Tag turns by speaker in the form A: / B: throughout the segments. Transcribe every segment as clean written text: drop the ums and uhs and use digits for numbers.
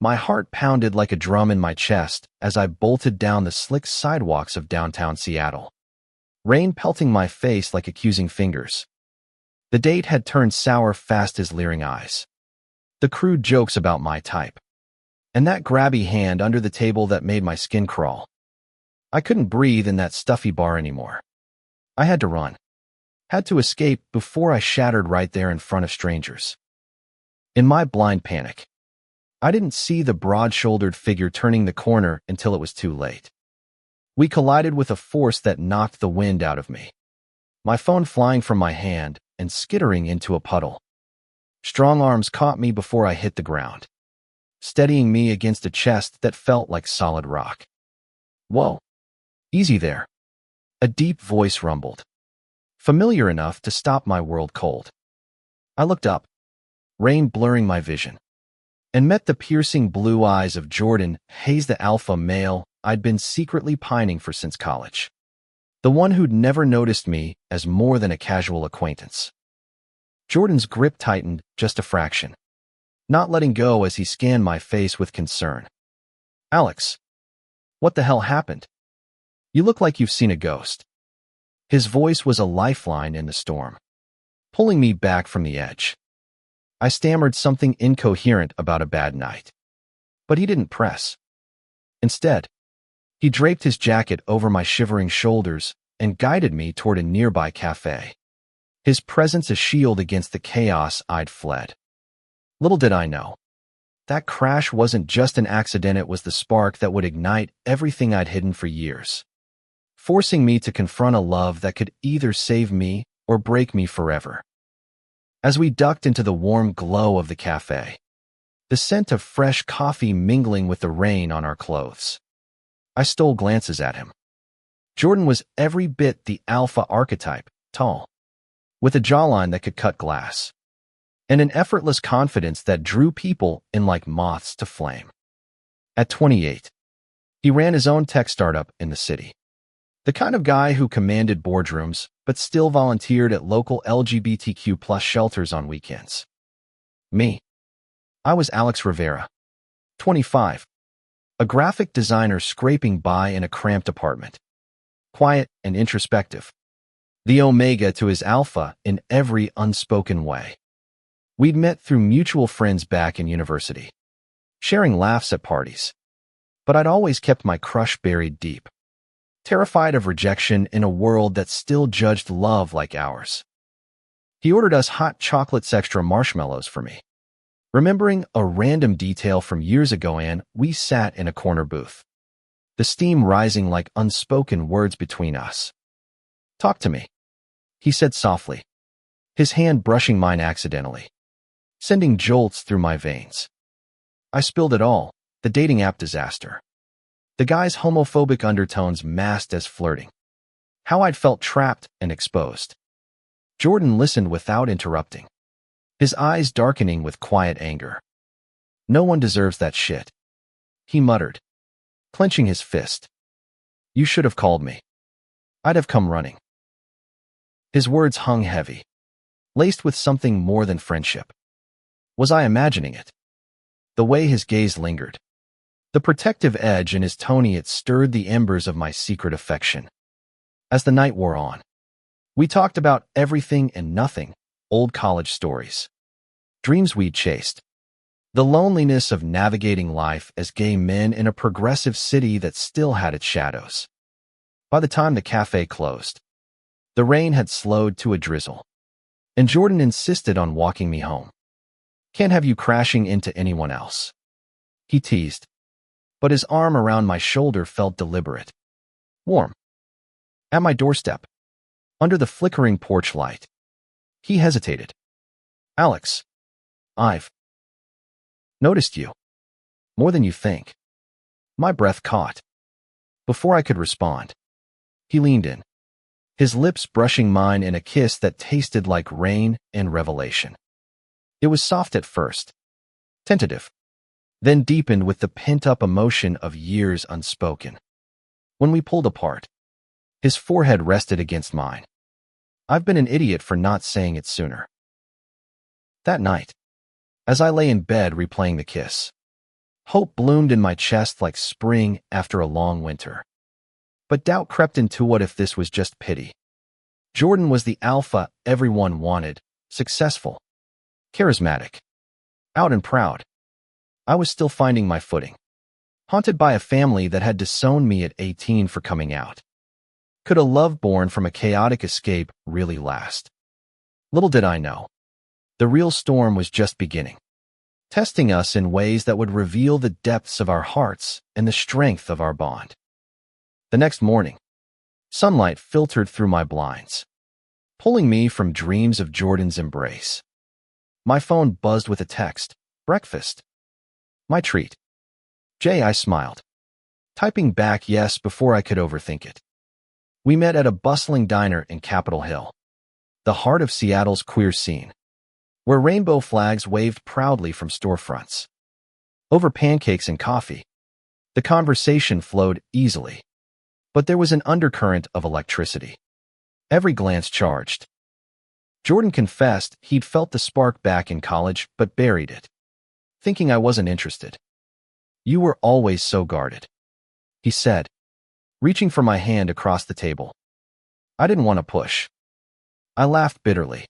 A: My heart pounded like a drum in my chest as I bolted down the slick sidewalks of downtown Seattle, rain pelting my face like accusing fingers. The date had turned sour fast as leering eyes, the crude jokes about my type, and that grabby hand under the table that made my skin crawl. I couldn't breathe in that stuffy bar anymore. I had to run, had to escape before I shattered right there in front of strangers. In my blind panic, I didn't see the broad-shouldered figure turning the corner until it was too late. We collided with a force that knocked the wind out of me, my phone flying from my hand and skittering into a puddle. Strong arms caught me before I hit the ground, steadying me against a chest that felt like solid rock. "Whoa, easy there," a deep voice rumbled, familiar enough to stop my world cold. I looked up, rain blurring my vision, and met the piercing blue eyes of Jordan Hayes, the alpha male I'd been secretly pining for since college. The one who'd never noticed me as more than a casual acquaintance. Jordan's grip tightened just a fraction, not letting go as he scanned my face with concern. "Alex, what the hell happened? You look like you've seen a ghost." His voice was a lifeline in the storm, pulling me back from the edge. I stammered something incoherent about a bad night, but he didn't press. Instead, he draped his jacket over my shivering shoulders and guided me toward a nearby cafe, his presence a shield against the chaos I'd fled. Little did I know, that crash wasn't just an accident, it was the spark that would ignite everything I'd hidden for years, forcing me to confront a love that could either save me or break me forever. As we ducked into the warm glow of the cafe, the scent of fresh coffee mingling with the rain on our clothes, I stole glances at him. Jordan was every bit the alpha archetype, tall, with a jawline that could cut glass, and an effortless confidence that drew people in like moths to flame. At 28, he ran his own tech startup in the city. The kind of guy who commanded boardrooms but still volunteered at local LGBTQ+ shelters on weekends. Me, I was Alex Rivera, 25, a graphic designer scraping by in a cramped apartment, quiet and introspective, the omega to his alpha in every unspoken way. We'd met through mutual friends back in university, sharing laughs at parties, but I'd always kept my crush buried deep, terrified of rejection in a world that still judged love like ours. He ordered us hot chocolates, extra marshmallows for me, remembering a random detail from years ago, and we sat in a corner booth, the steam rising like unspoken words between us. "Talk to me," he said softly, his hand brushing mine accidentally, sending jolts through my veins. I spilled it all, the dating app disaster, the guy's homophobic undertones masked as flirting, how I'd felt trapped and exposed. Jordan listened without interrupting, his eyes darkening with quiet anger. "No one deserves that shit," he muttered, clenching his fist. "You should have called me. I'd have come running." His words hung heavy, laced with something more than friendship. Was I imagining it? The way his gaze lingered, the protective edge in his tone, it stirred the embers of my secret affection. As the night wore on, we talked about everything and nothing, old college stories, dreams we'd chased, the loneliness of navigating life as gay men in a progressive city that still had its shadows. By the time the cafe closed, the rain had slowed to a drizzle, and Jordan insisted on walking me home. "Can't have you crashing into anyone else," he teased, but his arm around my shoulder felt deliberate, warm. At my doorstep, under the flickering porch light, he hesitated. "Alex, I've noticed you. More than you think." My breath caught. Before I could respond, he leaned in, his lips brushing mine in a kiss that tasted like rain and revelation. It was soft at first, tentative, then deepened with the pent-up emotion of years unspoken. When we pulled apart, his forehead rested against mine. I've been an idiot for not saying it sooner. That night, as I lay in bed replaying the kiss, Hope bloomed in my chest like spring after a long winter. But doubt crept into what if this was just pity. Jordan was the alpha everyone wanted, successful, charismatic, out and proud. I was still finding my footing, haunted by a family that had disowned me at 18 for coming out. Could a love born from a chaotic escape really last? Little did I know. The real storm was just beginning, testing us in ways that would reveal the depths of our hearts and the strength of our bond. The next morning, sunlight filtered through my blinds, pulling me from dreams of Jordan's embrace. My phone buzzed with a text. Breakfast. My treat. Jay, I smiled, typing back yes before I could overthink it. We met at a bustling diner in Capitol Hill, the heart of Seattle's queer scene, where rainbow flags waved proudly from storefronts. Over pancakes and coffee, the conversation flowed easily, but there was an undercurrent of electricity. Every glance charged. Jordan confessed he'd felt the spark back in college but buried it, thinking I wasn't interested. You were always so guarded, he said, reaching for my hand across the table. I didn't want to push. I laughed bitterly,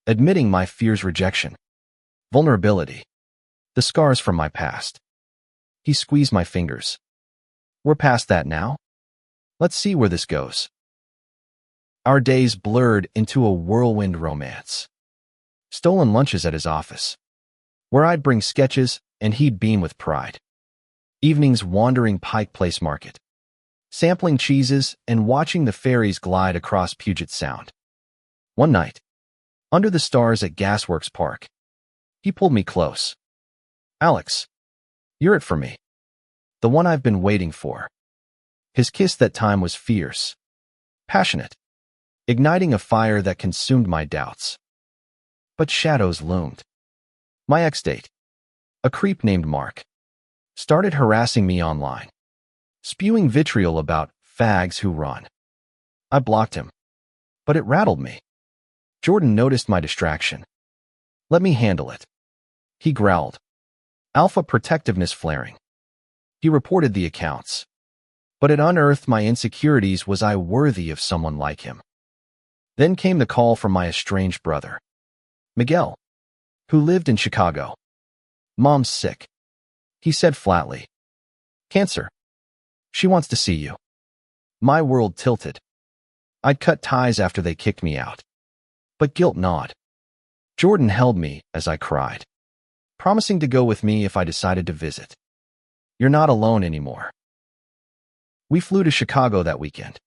A: admitting my fear's rejection, vulnerability, the scars from my past. He squeezed my fingers. We're past that now. Let's see where this goes. Our days blurred into a whirlwind romance. Stolen lunches at his office, where I'd bring sketches and he'd beam with pride. Evenings wandering Pike Place Market, sampling cheeses and watching the ferries glide across Puget Sound. One night, under the stars at Gasworks Park, he pulled me close. Alex, you're it for me. The one I've been waiting for. His kiss that time was fierce, passionate, igniting a fire that consumed my doubts. But shadows loomed. My ex-date, a creep named Mark, started harassing me online, spewing vitriol about fags who run. I blocked him, but it rattled me. Jordan noticed my distraction. Let me handle it, he growled, alpha protectiveness flaring. He reported the accounts, but it unearthed my insecurities. Was I worthy of someone like him? Then came the call from my estranged brother, Miguel, who lived in Chicago. Mom's sick, he said flatly. Cancer. She wants to see you. My world tilted. I'd cut ties after they kicked me out, but guilt gnawed. Jordan held me as I cried, promising to go with me if I decided to visit. You're not alone anymore. We flew to Chicago that weekend,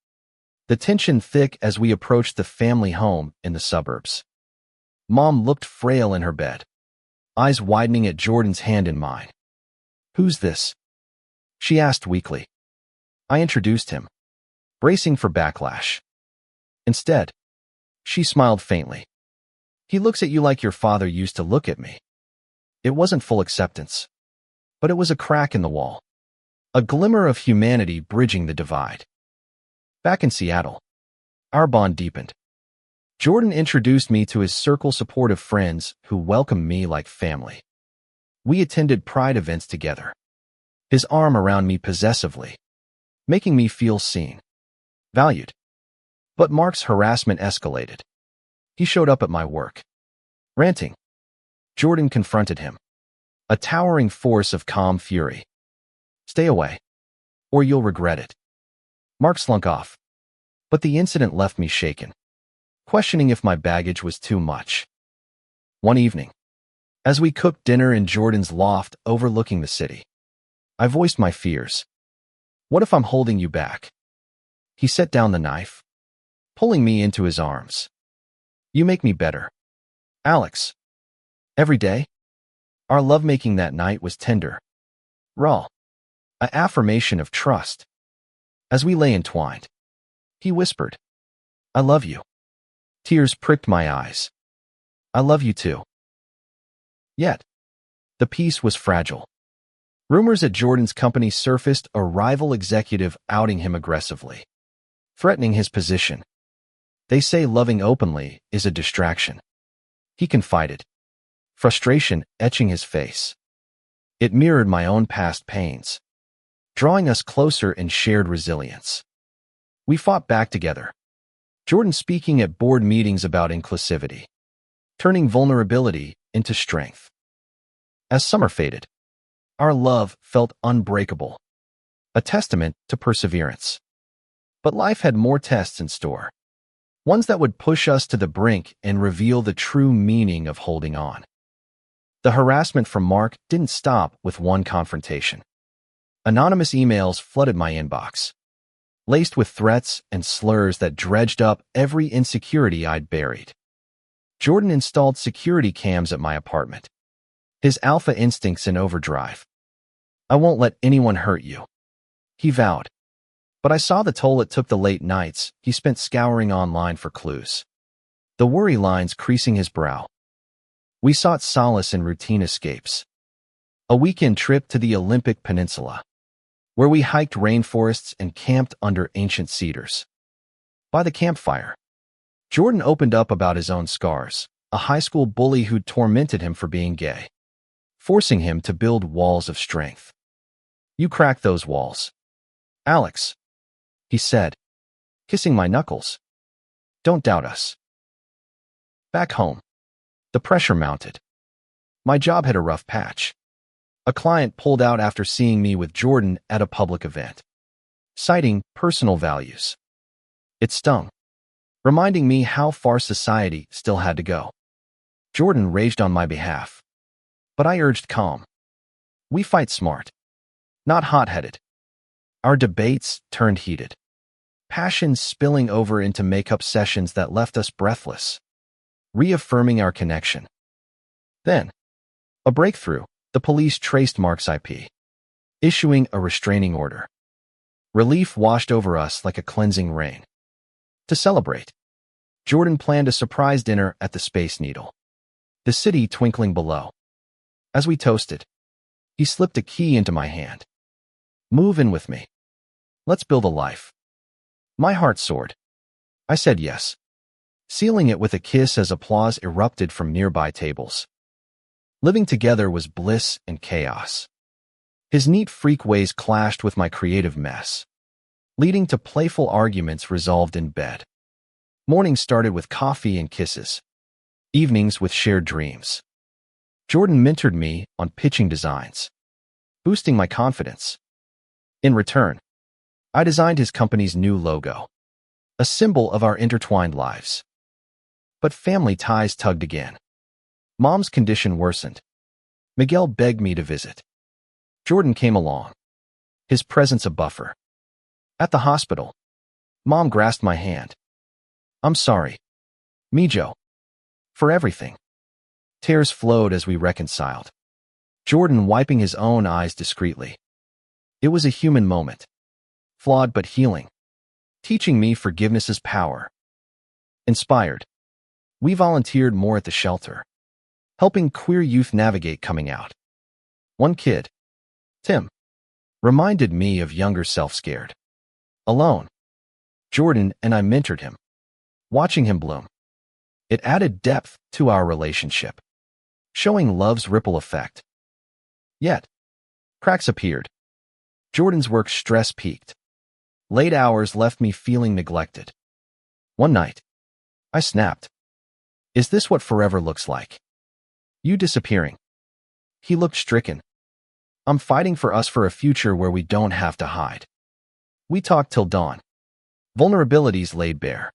A: the tension thick as we approached the family home in the suburbs. Mom looked frail in her bed, eyes widening at Jordan's hand in mine. Who's this? She asked weakly. I introduced him, bracing for backlash. Instead, she smiled faintly. He looks at you like your father used to look at me. It wasn't full acceptance, but it was a crack in the wall, a glimmer of humanity bridging the divide. Back in Seattle, our bond deepened. Jordan introduced me to his circle supportive friends who welcomed me like family. We attended pride events together, his arm around me possessively, making me feel seen, valued. But Mark's harassment escalated. He showed up at my work, ranting. Jordan confronted him, a towering force of calm fury. Stay away, or you'll regret it. Mark slunk off, but the incident left me shaken, questioning if my baggage was too much. One evening, as we cooked dinner in Jordan's loft overlooking the city, I voiced my fears. What if I'm holding you back? He set down the knife, pulling me into his arms. You make me better, Alex. Every day? Our lovemaking that night was tender, raw, an affirmation of trust. As we lay entwined, he whispered, I love you. Tears pricked my eyes. I love you too. Yet, the peace was fragile. Rumors at Jordan's company surfaced, a rival executive outing him aggressively, threatening his position. They say loving openly is a distraction, he confided, frustration etching his face. It mirrored my own past pains, drawing us closer in shared resilience. We fought back together, Jordan speaking at board meetings about inclusivity, turning vulnerability into strength. As summer faded, our love felt unbreakable, a testament to perseverance. But life had more tests in store, ones that would push us to the brink and reveal the true meaning of holding on. The harassment from Mark didn't stop with one confrontation. Anonymous emails flooded my inbox, laced with threats and slurs that dredged up every insecurity I'd buried. Jordan installed security cams at my apartment, his alpha instincts in overdrive. "I won't let anyone hurt you," he vowed. But I saw the toll it took, the late nights he spent scouring online for clues, the worry lines creasing his brow. We sought solace in routine escapes. A weekend trip to the Olympic Peninsula, where we hiked rainforests and camped under ancient cedars. By the campfire, Jordan opened up about his own scars, a high school bully who'd tormented him for being gay, forcing him to build walls of strength. "You cracked those walls, Alex," he said, kissing my knuckles. "Don't doubt us." Back home, the pressure mounted. My job had a rough patch. A client pulled out after seeing me with Jordan at a public event, citing personal values. It stung, reminding me how far society still had to go. Jordan raged on my behalf, but I urged calm. We fight smart, not hot-headed. Our debates turned heated, passion spilling over into makeup sessions that left us breathless, reaffirming our connection. Then, a breakthrough. The police traced Mark's IP, issuing a restraining order. Relief washed over us like a cleansing rain. To celebrate, Jordan planned a surprise dinner at the Space Needle, the city twinkling below. As we toasted, he slipped a key into my hand. "Move in with me. Let's build a life." My heart soared. I said yes, sealing it with a kiss as applause erupted from nearby tables. Living together was bliss and chaos. His neat freak ways clashed with my creative mess, leading to playful arguments resolved in bed. Mornings started with coffee and kisses, evenings with shared dreams. Jordan mentored me on pitching designs, boosting my confidence. In return, I designed his company's new logo, a symbol of our intertwined lives. But family ties tugged again. Mom's condition worsened. Miguel begged me to visit. Jordan came along, his presence a buffer. At the hospital, Mom grasped my hand. "I'm sorry, Mijo, for everything." Tears flowed as we reconciled, Jordan wiping his own eyes discreetly. It was a human moment, flawed but healing, teaching me forgiveness's power. Inspired, we volunteered more at the shelter, helping queer youth navigate coming out. One kid, Tim, reminded me of younger self scared, alone. Jordan and I mentored him, watching him bloom. It added depth to our relationship, showing love's ripple effect. Yet, cracks appeared. Jordan's work stress peaked. Late hours left me feeling neglected. One night, I snapped. "Is this what forever looks like? You disappearing?" He looked stricken. "I'm fighting for us for a future where we don't have to hide." We talked till dawn. Vulnerabilities laid bare,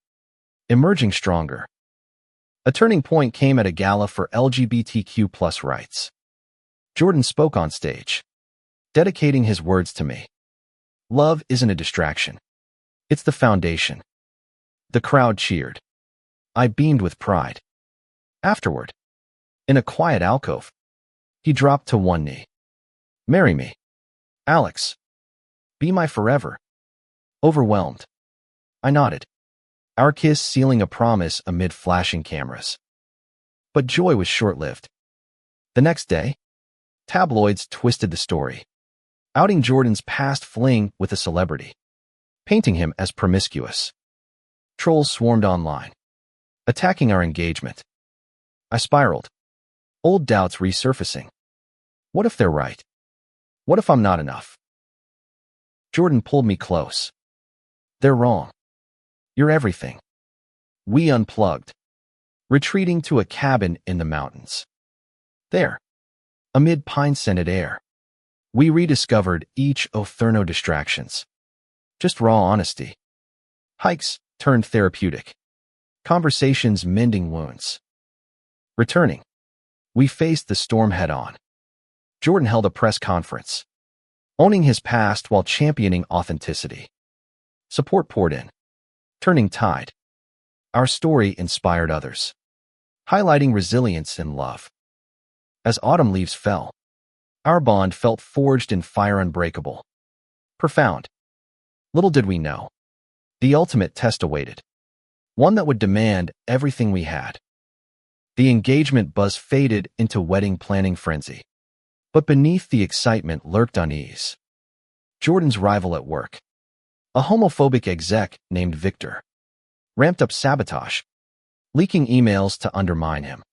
A: emerging stronger. A turning point came at a gala for LGBTQ+ rights. Jordan spoke on stage, dedicating his words to me. "Love isn't a distraction. It's the foundation." The crowd cheered. I beamed with pride. Afterward, in a quiet alcove, he dropped to one knee. "Marry me, Alex. Be my forever." Overwhelmed, I nodded, our kiss sealing a promise amid flashing cameras. But joy was short-lived. The next day, tabloids twisted the story, outing Jordan's past fling with a celebrity, painting him as promiscuous. Trolls swarmed online, attacking our engagement. I spiraled, old doubts resurfacing. What if they're right? What if I'm not enough? Jordan pulled me close. They're wrong. You're everything. We unplugged, retreating to a cabin in the mountains. There, amid pine-scented air, we rediscovered each Otherno distractions. Just raw honesty. Hikes turned therapeutic. Conversations mending wounds. Returning, we faced the storm head-on. Jordan held a press conference, owning his past while championing authenticity. Support poured in, turning tide. Our story inspired others, highlighting resilience and love. As autumn leaves fell, our bond felt forged in fire unbreakable. Profound. Little did we know, the ultimate test awaited, one that would demand everything we had. The engagement buzz faded into wedding planning frenzy. But beneath the excitement lurked unease. Jordan's rival at work, a homophobic exec named Victor, ramped up sabotage, leaking emails to undermine him.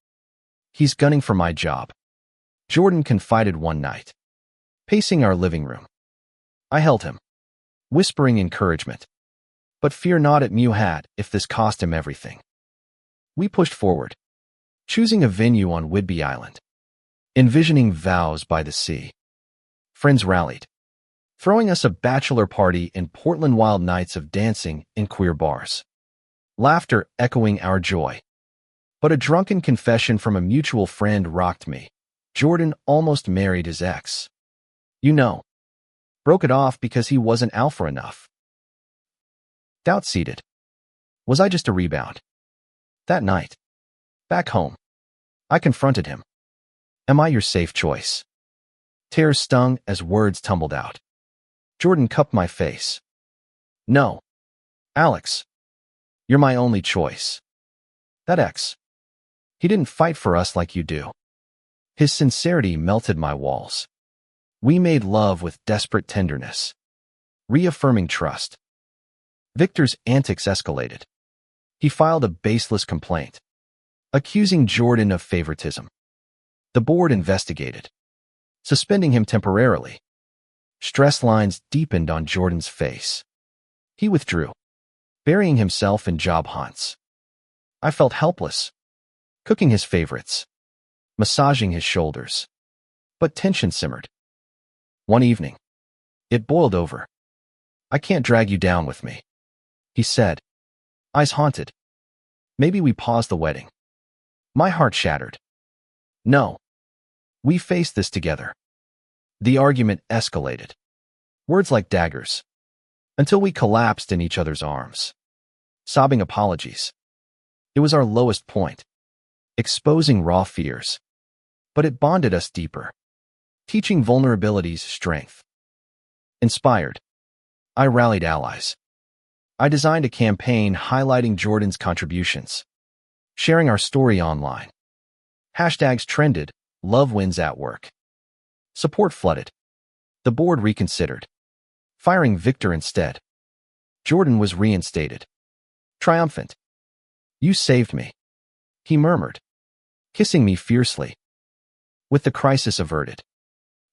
A: He's gunning for my job, Jordan confided one night, pacing our living room. I held him, whispering encouragement. But fear not at Muhat if this cost him everything. We pushed forward, choosing a venue on Whidbey Island, envisioning vows by the sea. Friends rallied, throwing us a bachelor party in Portland, wild nights of dancing in queer bars. Laughter echoing our joy. But a drunken confession from a mutual friend rocked me. Jordan almost married his ex. You know, broke it off because he wasn't alpha enough. Doubt seated. Was I just a rebound? That night, back home, I confronted him. Am I your safe choice? Tears stung as words tumbled out. Jordan cupped my face. No, Alex, you're my only choice. That ex, he didn't fight for us like you do. His sincerity melted my walls. We made love with desperate tenderness, reaffirming trust. Victor's antics escalated. He filed a baseless complaint, accusing Jordan of favoritism. The board investigated, suspending him temporarily. Stress lines deepened on Jordan's face. He withdrew, burying himself in job hunts. I felt helpless, cooking his favorites, massaging his shoulders. But tension simmered. One evening, it boiled over. I can't drag you down with me, he said, eyes haunted. Maybe we pause the wedding. My heart shattered. No. We faced this together. The argument escalated. Words like daggers. Until we collapsed in each other's arms. Sobbing apologies. It was our lowest point. Exposing raw fears. But it bonded us deeper. Teaching vulnerability's strength. Inspired, I rallied allies. I designed a campaign highlighting Jordan's contributions, sharing our story online. Hashtags trended, love wins at work. Support flooded. The board reconsidered, firing Victor instead. Jordan was reinstated. Triumphant. You saved me, he murmured, kissing me fiercely. With the crisis averted,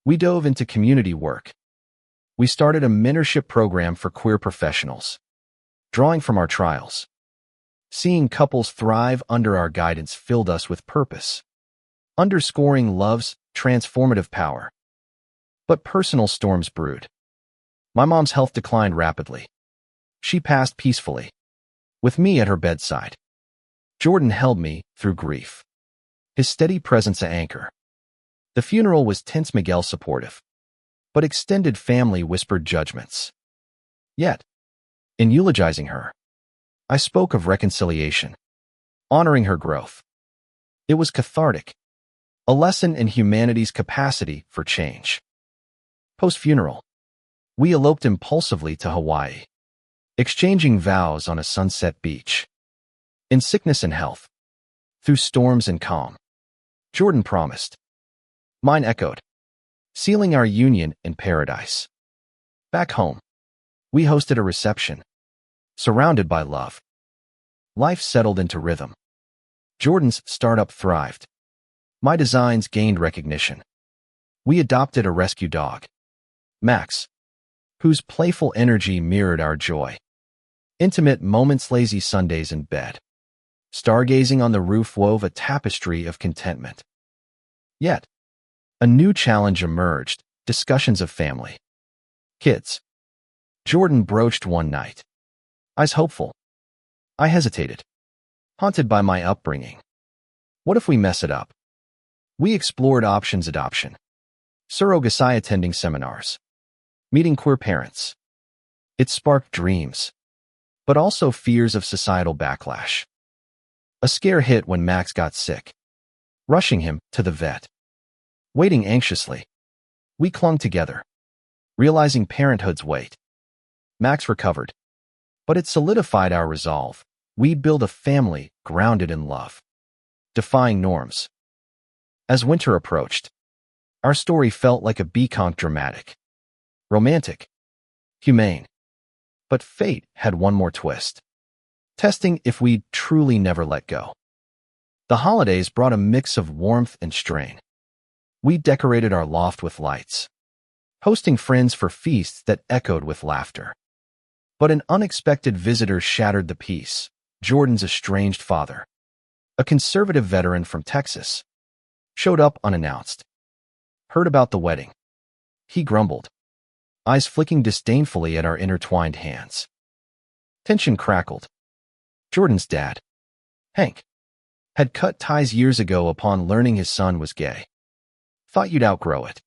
A: we dove into community work. We started a mentorship program for queer professionals, drawing from our trials. Seeing couples thrive under our guidance filled us with purpose, underscoring love's transformative power. But personal storms brewed. My mom's health declined rapidly. She passed peacefully, with me at her bedside. Jordan held me through grief, his steady presence an anchor. The funeral was tense, Miguel supportive, but extended family whispered judgments. Yet, in eulogizing her, I spoke of reconciliation, honoring her growth. It was cathartic, a lesson in humanity's capacity for change. Post-funeral, we eloped impulsively to Hawaii, exchanging vows on a sunset beach. In sickness and health, through storms and calm, Jordan promised. Mine echoed, sealing our union in paradise. Back home, we hosted a reception, surrounded by love. Life settled into rhythm. Jordan's startup thrived. My designs gained recognition. We adopted a rescue dog, Max, whose playful energy mirrored our joy. Intimate moments, lazy Sundays in bed. Stargazing on the roof wove a tapestry of contentment. Yet, a new challenge emerged, discussions of family. Kids. Jordan broached one night. Eyes hopeful. I hesitated, haunted by my upbringing. What if we mess it up? We explored options: adoption, surrogacy, attending seminars, meeting queer parents. It sparked dreams, but also fears of societal backlash. A scare hit when Max got sick, rushing him to the vet. Waiting anxiously, we clung together, realizing parenthood's weight. Max recovered, but it solidified our resolve. We'd build a family grounded in love, defying norms. As winter approached, our story felt like a beconk, dramatic, romantic, humane. But fate had one more twist, testing if we'd truly never let go. The holidays brought a mix of warmth and strain. We decorated our loft with lights, hosting friends for feasts that echoed with laughter. But an unexpected visitor shattered the peace: Jordan's estranged father, a conservative veteran from Texas, showed up unannounced. Heard about the wedding, he grumbled, eyes flicking disdainfully at our intertwined hands. Tension crackled. Jordan's dad, Hank, had cut ties years ago upon learning his son was gay. Thought you'd outgrow it,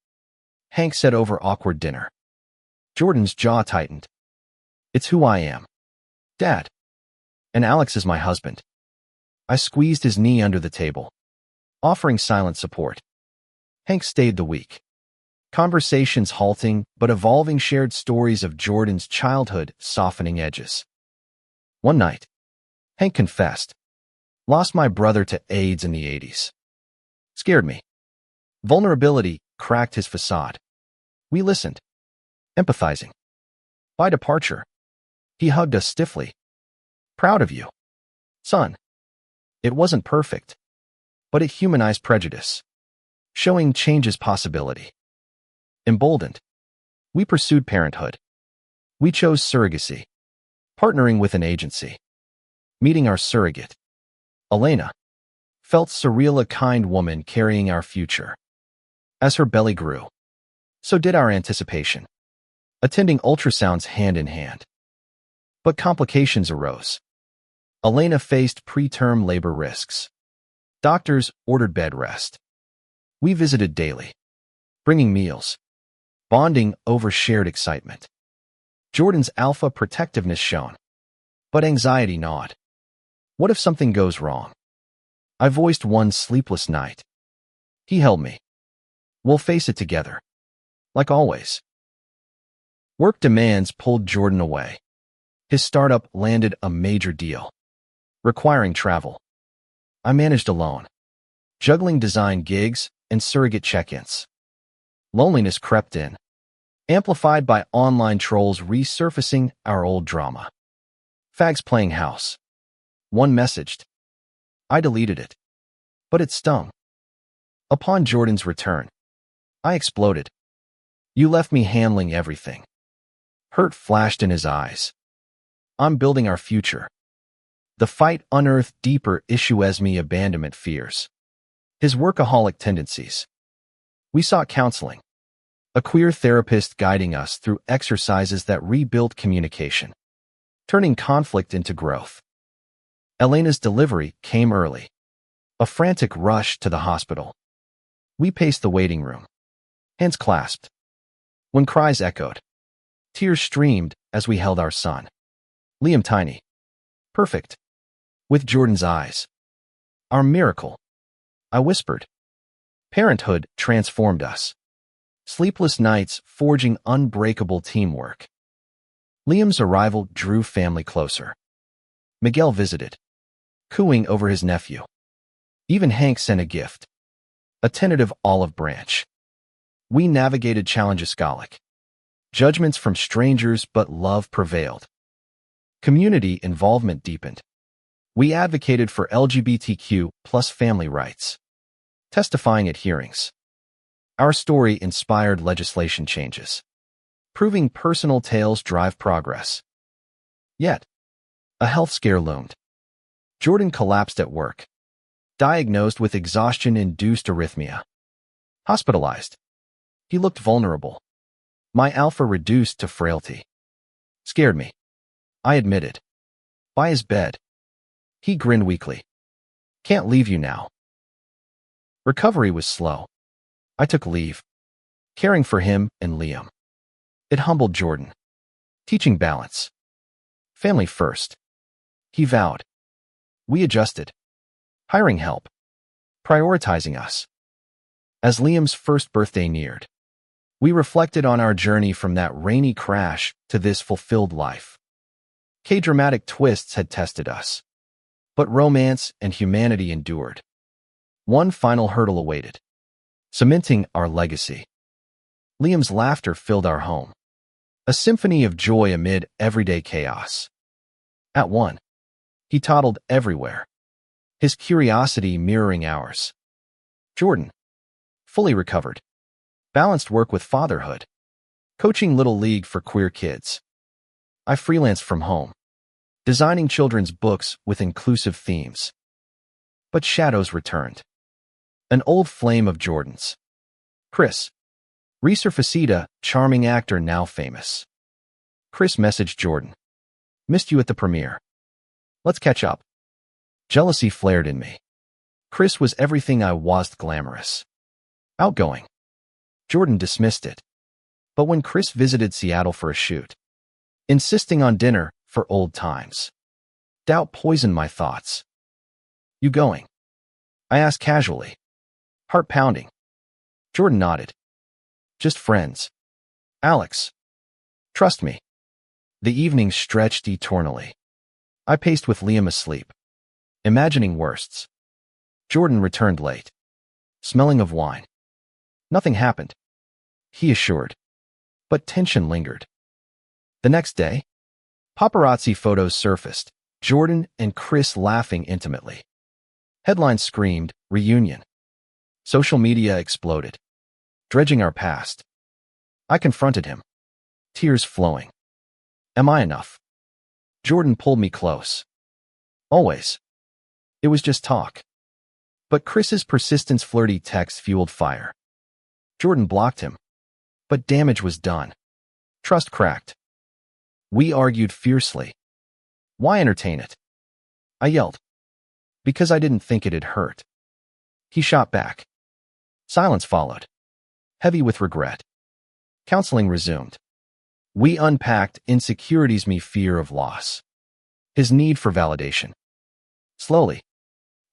A: Hank said over awkward dinner. Jordan's jaw tightened. It's who I am, Dad. And Alex is my husband. I squeezed his knee under the table, offering silent support. Hank stayed the week. Conversations halting but evolving, shared stories of Jordan's childhood, softening edges. One night, Hank confessed, lost my brother to AIDS in the 80s. Scared me. Vulnerability cracked his facade. We listened, empathizing. By departure, he hugged us stiffly. Proud of you, son. It wasn't perfect, but it humanized prejudice, showing change's possibility. Emboldened, we pursued parenthood. We chose surrogacy, partnering with an agency. Meeting our surrogate, Elena, felt surreal, a kind woman carrying our future. As her belly grew, so did our anticipation, attending ultrasounds hand in hand. But complications arose. Elena faced preterm labor risks. Doctors ordered bed rest. We visited daily, bringing meals, bonding over shared excitement. Jordan's alpha protectiveness shone, but anxiety gnawed. What if something goes wrong? I voiced one sleepless night. He held me. We'll face it together. Like always. Work demands pulled Jordan away. His startup landed a major deal, requiring travel. I managed alone, juggling design gigs and surrogate check-ins. Loneliness crept in, amplified by online trolls resurfacing our old drama. Fags playing house. One messaged. I deleted it, but it stung. Upon Jordan's return, I exploded. You left me handling everything. Hurt flashed in his eyes. I'm building our future. The fight unearthed deeper issue: abandonment fears, his workaholic tendencies. We sought counseling, a queer therapist guiding us through exercises that rebuilt communication, turning conflict into growth. Elena's delivery came early, a frantic rush to the hospital. We paced the waiting room, hands clasped. When cries echoed, tears streamed as we held our son. Liam, tiny, perfect, with Jordan's eyes. Our miracle, I whispered. Parenthood transformed us. Sleepless nights forging unbreakable teamwork. Liam's arrival drew family closer. Miguel visited, cooing over his nephew. Even Hank sent a gift, a tentative olive branch. We navigated challenges, judgments from strangers, but love prevailed. Community involvement deepened. We advocated for LGBTQ plus family rights, testifying at hearings. Our story inspired legislation changes, proving personal tales drive progress. Yet, a health scare loomed. Jordan collapsed at work, diagnosed with exhaustion-induced arrhythmia. Hospitalized. He looked vulnerable. My alpha reduced to frailty. Scared me. I admitted. By his bed. He grinned weakly. Can't leave you now. Recovery was slow. I took leave, caring for him and Liam. It humbled Jordan. Teaching balance. Family first. He vowed. We adjusted. Hiring help. Prioritizing us. As Liam's first birthday neared, we reflected on our journey from that rainy crash to this fulfilled life. K-dramatic twists had tested us, but romance and humanity endured. One final hurdle awaited, cementing our legacy. Liam's laughter filled our home, a symphony of joy amid everyday chaos. At one, he toddled everywhere, his curiosity mirroring ours. Jordan, fully recovered, balanced work with fatherhood, coaching Little League for queer kids. I freelanced from home, designing children's books with inclusive themes. But shadows returned. An old flame of Jordan's. Chris. Resurfacida, charming actor now famous. Chris messaged Jordan. Missed you at the premiere. Let's catch up. Jealousy flared in me. Chris was everything I wasn't glamorous. Outgoing. Jordan dismissed it. But when Chris visited Seattle for a shoot, insisting on dinner for old times, doubt poisoned my thoughts. You going? I asked casually. Heart pounding. Jordan nodded. Just friends. Alex. Trust me. The evening stretched eternally. I paced with Liam asleep, imagining worsts. Jordan returned late, smelling of wine. Nothing happened, he assured, but tension lingered. The next day, paparazzi photos surfaced, Jordan and Chris laughing intimately. Headlines screamed, reunion. Social media exploded, dredging our past. I confronted him, tears flowing. Am I enough? Jordan pulled me close. Always. It was just talk. But Chris's persistence flirty text fueled fire. Jordan blocked him. But damage was done. Trust cracked. We argued fiercely. Why entertain it? I yelled. Because I didn't think it'd hurt. He shot back. Silence followed, heavy with regret. Counseling resumed. We unpacked insecurities, me fear of loss, his need for validation. Slowly,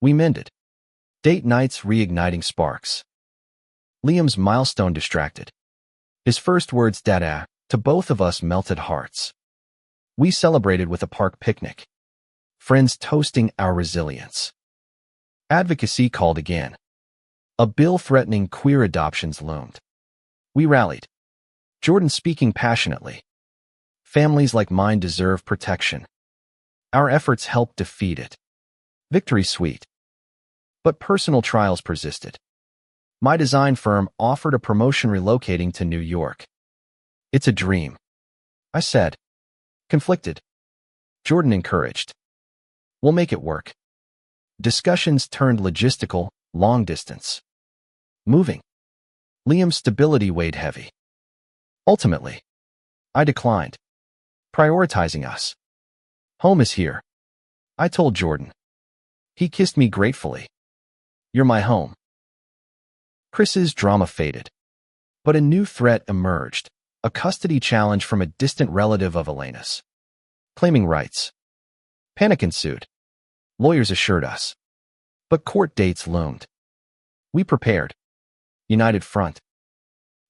A: we mended. Date nights reigniting sparks. Liam's milestone distracted. His first words, dada, to both of us melted hearts. We celebrated with a park picnic. Friends toasting our resilience. Advocacy called again. A bill threatening queer adoptions loomed. We rallied. Jordan speaking passionately. Families like mine deserve protection. Our efforts helped defeat it. Victory sweet. But personal trials persisted. My design firm offered a promotion relocating to New York. It's a dream, I said. Conflicted. Jordan encouraged. We'll make it work. Discussions turned logistical, long distance. Moving. Liam's stability weighed heavy. Ultimately, I declined. Prioritizing us. Home is here, I told Jordan. He kissed me gratefully. You're my home. Chris's drama faded, but a new threat emerged, a custody challenge from a distant relative of Elena's. Claiming rights. Panic ensued. Lawyers assured us. But court dates loomed. We prepared. United front.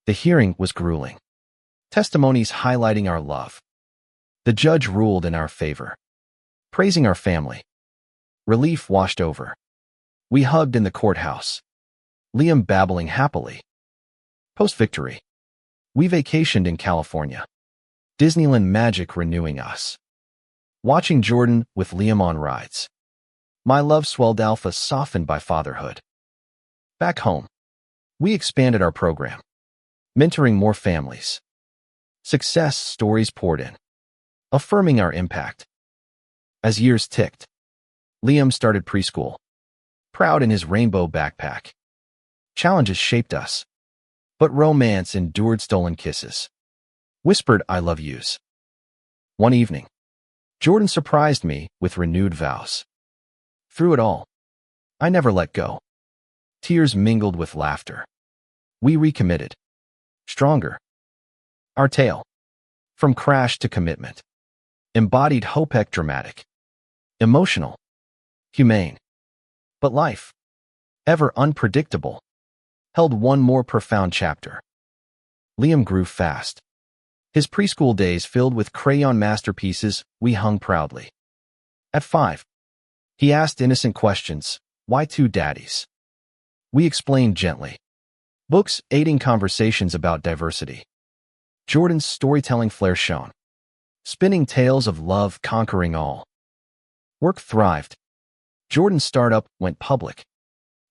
A: The hearing was grueling. Testimonies highlighting our love. The judge ruled in our favor, praising our family. Relief washed over. We hugged in the courthouse. Liam babbling happily. Post-victory, we vacationed in California. Disneyland magic renewing us. Watching Jordan with Liam on rides. My love swelled alpha softened by fatherhood. Back home, we expanded our program, mentoring more families. Success stories poured in, affirming our impact. As years ticked, Liam started preschool, proud in his rainbow backpack. Challenges shaped us, but romance endured stolen kisses, whispered I love yous. One evening, Jordan surprised me with renewed vows. Through it all, I never let go. Tears mingled with laughter. We recommitted. Stronger. Our tale, from crash to commitment, embodied hope. Dramatic, emotional, humane. But life, ever unpredictable, held one more profound chapter. Liam grew fast. His preschool days filled with crayon masterpieces we hung proudly. At 5, he asked innocent questions. Why 2 daddies? We explained gently. Books aiding conversations about diversity. Jordan's storytelling flair shone, spinning tales of love conquering all. Work thrived. Jordan's startup went public,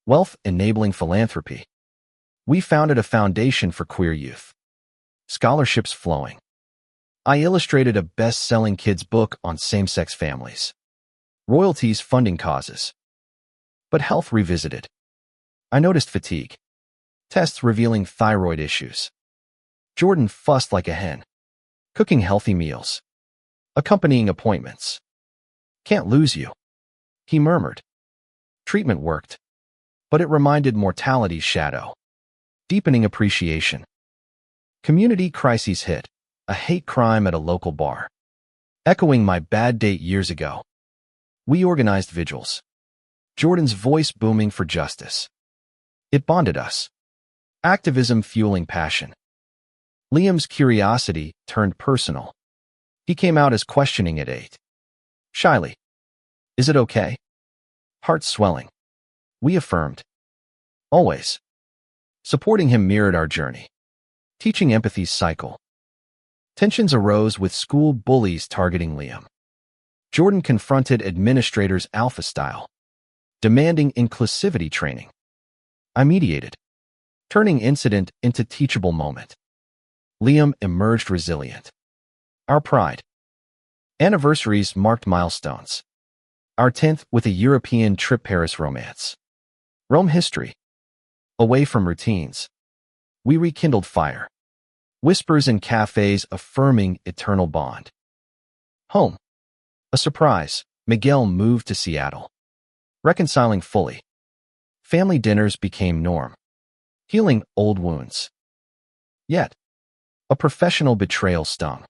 A: wealth enabling philanthropy. We founded a foundation for queer youth. Scholarships flowing. I illustrated a best-selling kids' book on same-sex families. Royalties funding causes. But health revisited. I noticed fatigue. Tests revealing thyroid issues. Jordan fussed like a hen, cooking healthy meals, accompanying appointments. Can't lose you, he murmured. Treatment worked, but it reminded mortality's shadow. Deepening appreciation. Community crises hit, a hate crime at a local bar. Echoing my bad date years ago. We organized vigils. Jordan's voice booming for justice. It bonded us. Activism fueling passion. Liam's curiosity turned personal. He came out as questioning at 8. Shyly. Is it okay? Heart swelling. We affirmed. Always. Supporting him mirrored our journey. Teaching empathy's cycle. Tensions arose with school bullies targeting Liam. Jordan confronted administrators alpha style, demanding inclusivity training. I mediated, turning incident into teachable moment. Liam emerged resilient. Our pride. Anniversaries marked milestones. Our 10th with a European trip, Paris romance. Rome history. Away from routines. We rekindled fire. Whispers in cafes affirming eternal bond. Home. A surprise. Miguel moved to Seattle. Reconciling fully. Family dinners became norm. Healing old wounds. Yet, a professional betrayal stung.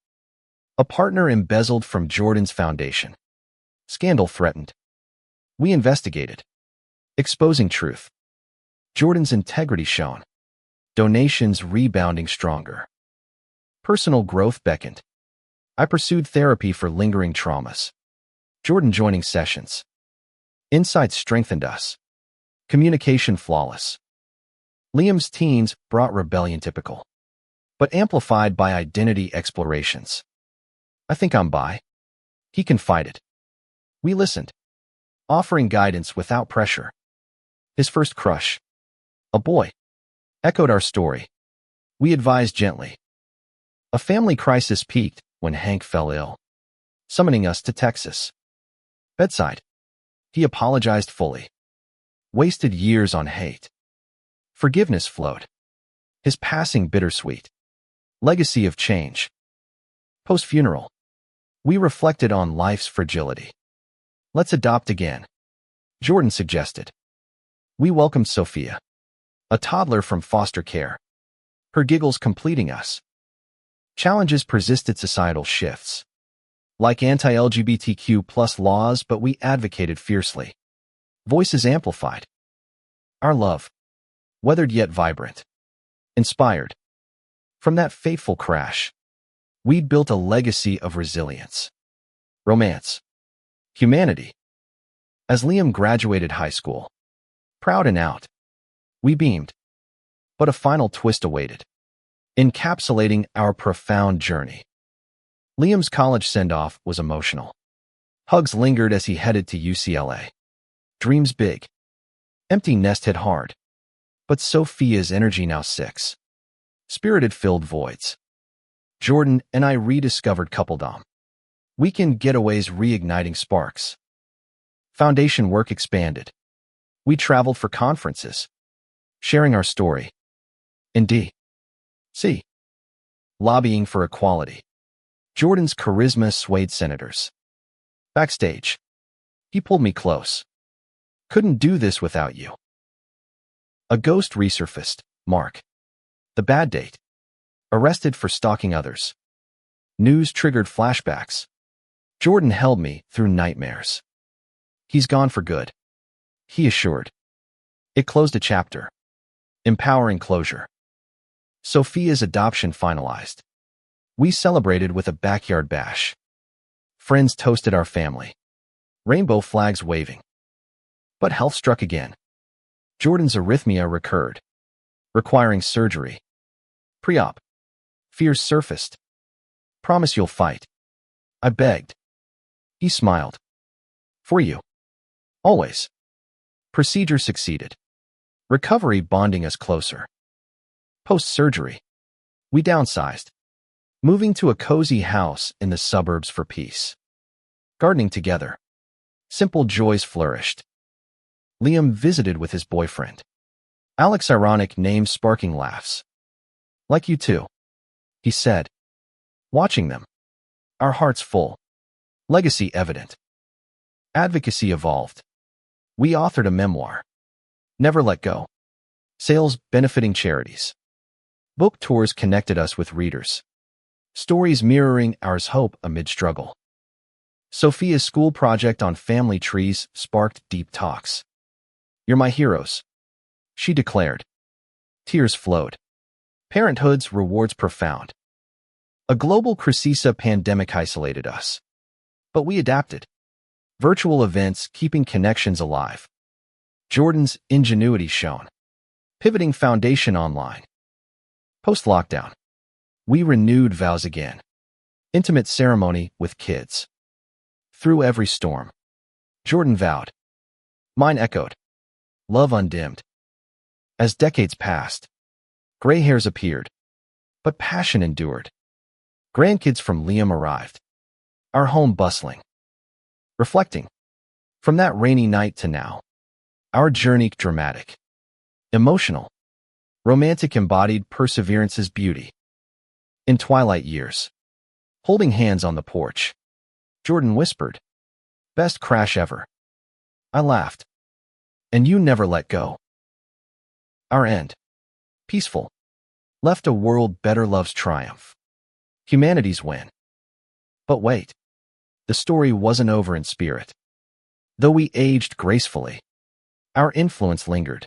A: A partner embezzled from Jordan's foundation. Scandal threatened. We investigated. Exposing truth. Jordan's integrity shone. Donations rebounding stronger. Personal growth beckoned. I pursued therapy for lingering traumas. Jordan joining sessions. Insights strengthened us. Communication flawless. Liam's teens brought rebellion typical, but amplified by identity explorations. I think I'm bi. He confided. We listened, offering guidance without pressure. His first crush, a boy, echoed our story. We advised gently. A family crisis peaked when Hank fell ill, summoning us to Texas. Bedside. He apologized fully. Wasted years on hate. Forgiveness flowed. His passing bittersweet. Legacy of change. Post-funeral. We reflected on life's fragility. Let's adopt again, Jordan suggested. We welcomed Sophia, a toddler from foster care. Her giggles completing us. Challenges persisted societal shifts. Like anti-LGBTQ plus laws, but we advocated fiercely. Voices amplified. Our love, weathered yet vibrant. Inspired. From that fateful crash, we'd built a legacy of resilience. Romance. Humanity. As Liam graduated high school, proud and out, we beamed. But a final twist awaited, encapsulating our profound journey. Liam's college send-off was emotional. Hugs lingered as he headed to UCLA. Dreams big. Empty nest hit hard. But Sophia's energy now 6. Spirited filled voids. Jordan and I rediscovered coupledom. Weekend getaways reigniting sparks. Foundation work expanded. We traveled for conferences, sharing our story. In D.C. lobbying for equality. Jordan's charisma swayed senators. Backstage, he pulled me close. Couldn't do this without you. A ghost resurfaced. Mark. The bad date. Arrested for stalking others. News triggered flashbacks. Jordan held me through nightmares. He's gone for good, he assured. It closed a chapter. Empowering closure. Sophia's adoption finalized. We celebrated with a backyard bash. Friends toasted our family. Rainbow flags waving. But health struck again. Jordan's arrhythmia recurred, requiring surgery. Pre-op. Fears surfaced. Promise you'll fight. I begged. He smiled. For you. Always. Procedure succeeded. Recovery bonding us closer. Post-surgery, we downsized, moving to a cozy house in the suburbs for peace. Gardening together. Simple joys flourished. Liam visited with his boyfriend. Alex's ironic name sparking laughs. Like you too, he said. Watching them. Our hearts full. Legacy evident. Advocacy evolved. We authored a memoir. Never Let Go. Sales benefiting charities. Book tours connected us with readers. Stories mirroring ours hope amid struggle. Sophia's school project on family trees sparked deep talks. You're my heroes, she declared. Tears flowed. Parenthood's rewards profound. A global crisis pandemic isolated us. But we adapted. Virtual events keeping connections alive. Jordan's ingenuity shone. Pivoting foundation online. Post-lockdown, we renewed vows again. Intimate ceremony with kids. Through every storm, Jordan vowed. Mine echoed. Love undimmed. As decades passed, gray hairs appeared, but passion endured. Grandkids from Liam arrived. Our home bustling. Reflecting. From that rainy night to now, our journey dramatic. Emotional. Romantic embodied perseverance's beauty. In twilight years, holding hands on the porch, Jordan whispered, best crash ever. I laughed. And you never let go. Our end. Peaceful. Left a world better love's triumph. Humanity's win. But wait. The story wasn't over in spirit. Though we aged gracefully, our influence lingered.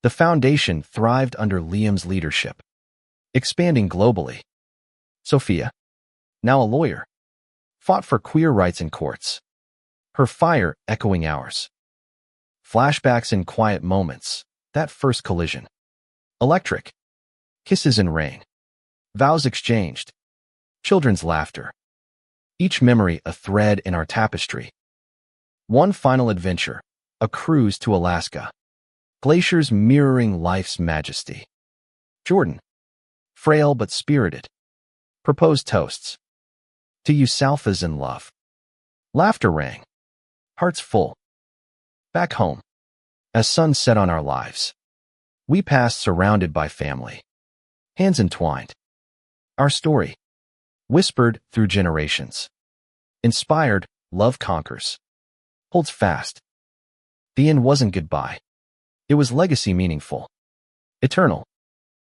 A: The foundation thrived under Liam's leadership, expanding globally. Sophia, now a lawyer, fought for queer rights in courts, her fire echoing ours. Flashbacks in quiet moments, that first collision. Electric. Kisses in rain. Vows exchanged. Children's laughter. Each memory a thread in our tapestry. One final adventure, a cruise to Alaska. Glaciers mirroring life's majesty. Jordan, frail but spirited. Proposed toasts. To you Salphas in love. Laughter rang. Hearts full. Back home. As sun set on our lives. We passed surrounded by family. Hands entwined. Our story. Whispered through generations. Inspired, love conquers. Holds fast. The end wasn't goodbye. It was legacy meaningful. Eternal.